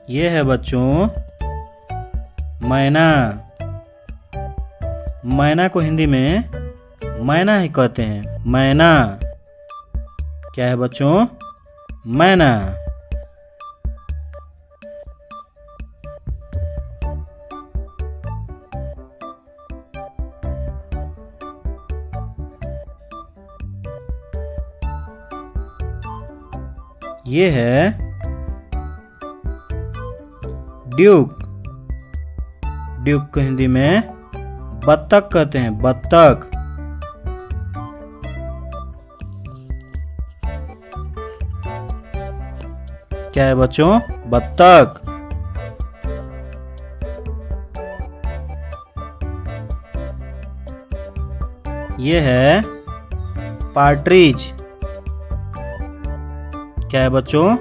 ये है बच्चों मैना। मैना को हिंदी में मैना ही कहते हैं। मैना क्या है बच्चों? मैना। ये है ड्यूक। ड्यूक को हिंदी में बत्तख कहते हैं। बत्तख। क्या है बच्चों? बत्तख। ये है पार्ट्रिज। क्या है बच्चों?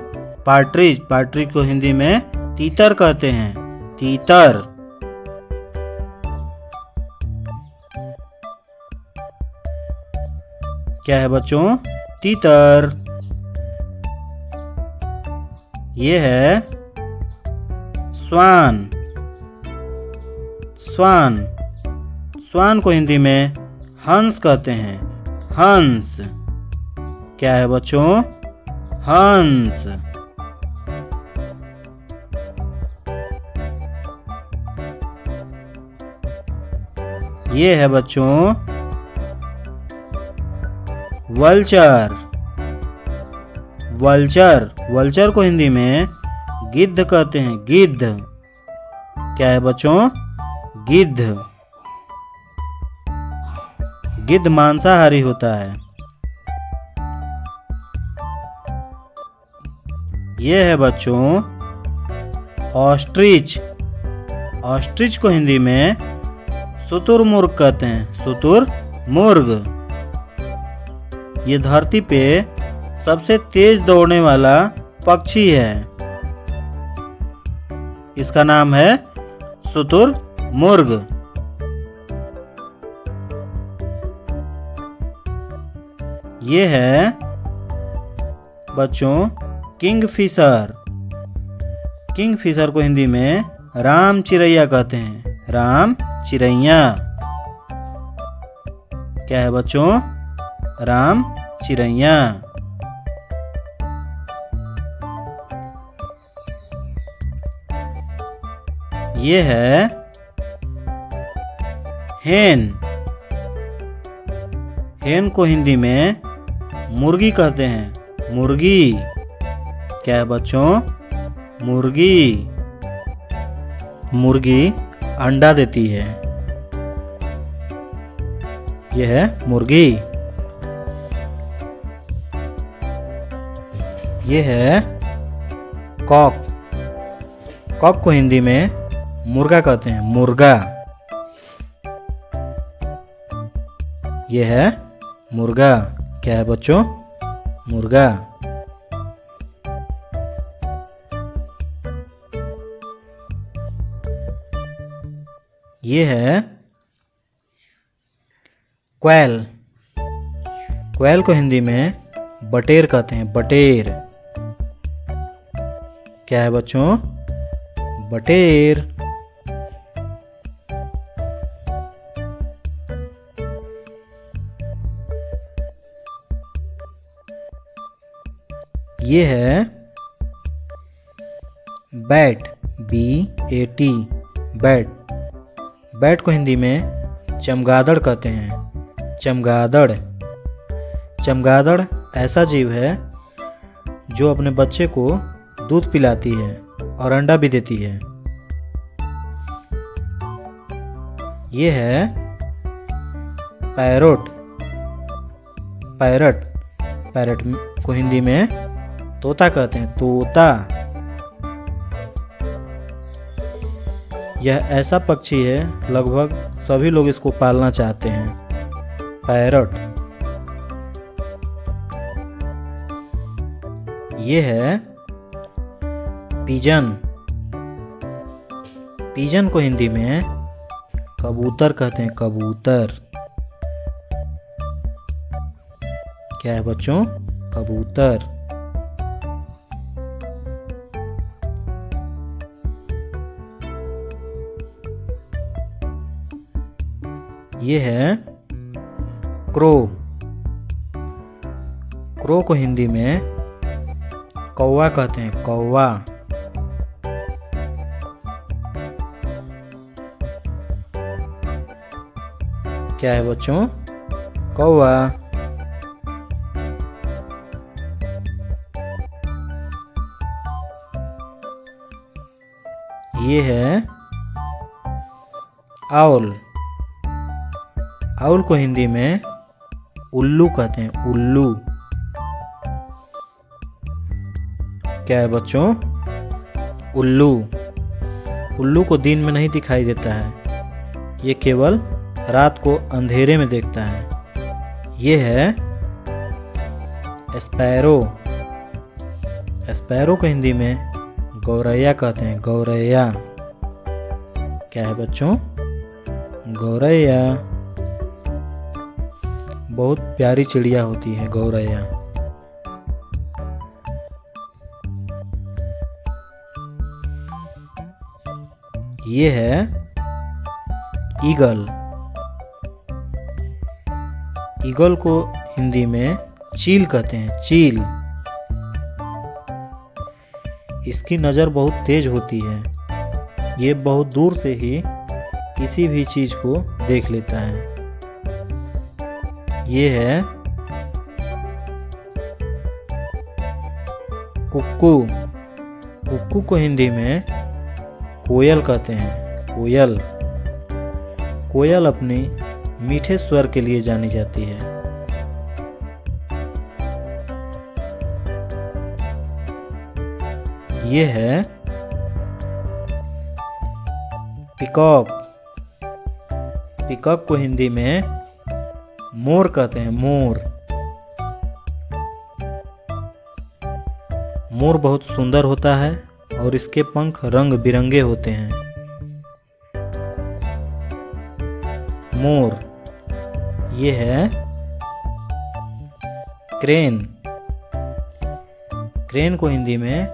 पार्ट्रिज। पार्ट्रिज को हिंदी में तीतर कहते हैं। तीतर। क्या है बच्चों? तीतर। ये है स्वान। स्वान। स्वान को हिंदी में हंस कहते हैं। हंस। क्या है बच्चों? हंस। ये है बच्चों वल्चर। वल्चर। वल्चर को हिंदी में गिद्ध कहते हैं। गिद्ध। क्या है बच्चों? गिद्ध। गिद्ध मांसाहारी होता है। ये है बच्चों ऑस्ट्रिच। ऑस्ट्रिच को हिंदी में शुतुरमुर्ग कहते हैं। शुतुरमुर्ग। ये धरती पे सबसे तेज दौड़ने वाला पक्षी है। इसका नाम है शुतुरमुर्ग। ये है बच्चों किंगफिशर। किंगफिशर को हिंदी में राम चिरैया कहते हैं। राम चिरैया। क्या है बच्चों? राम चिरैया। ये है हेन। हेन को हिंदी में मुर्गी कहते हैं। मुर्गी। क्या है बच्चों? मुर्गी। मुर्गी अंडा देती है। यह है मुर्गी। यह है कॉक। कॉक को हिंदी में मुर्गा कहते हैं। मुर्गा। यह है मुर्गा। क्या है बच्चों? मुर्गा। ये है क्वैल। क्वैल को हिंदी में बटेर कहते हैं। बटेर। क्या है बच्चों? बटेर। ये है बैट। BAT। बैट। बैट को हिंदी में चमगादड़ कहते हैं। चमगादड़। चमगादड़ ऐसा जीव है जो अपने बच्चे को दूध पिलाती है और अंडा भी देती है। ये है पैरोट। पैरट। पैरट को हिंदी में तोता कहते हैं। तोता। यह ऐसा पक्षी है लगभग सभी लोग इसको पालना चाहते हैं। पैरट। ये है पिजन। पिजन को हिंदी में कबूतर कहते हैं। कबूतर। क्या है बच्चों? कबूतर। ये है क्रो। क्रो को हिंदी में कौवा कहते हैं, कौवा। क्या है बच्चों? कौवा। ये है आउल। आउल को हिंदी में उल्लू कहते हैं, उल्लू। क्या है बच्चों? उल्लू। उल्लू को दिन में नहीं दिखाई देता है, ये केवल रात को अंधेरे में देखता है। ये है स्पैरो। स्पैरो को हिंदी में गौरैया कहते हैं, गौरैया। क्या है बच्चों? गौरैया। बहुत प्यारी चिड़िया होती है गौरैया। ये है ईगल। ईगल को हिंदी में चील कहते हैं, चील। इसकी नज़र बहुत तेज होती है, ये बहुत दूर से ही किसी भी चीज को देख लेता है। ये है कुक्कू। कुक्कू को हिंदी में कोयल कहते हैं, कोयल। कोयल अपनी मीठे स्वर के लिए जानी जाती है। ये है पिकॉक। पिकॉक को हिंदी में मोर कहते हैं, मोर। मोर बहुत सुंदर होता है और इसके पंख रंग बिरंगे होते हैं। मोर। ये है क्रेन। क्रेन को हिंदी में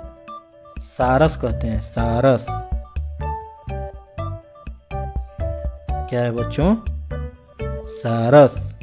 सारस कहते हैं, सारस। क्या है बच्चों? सारस।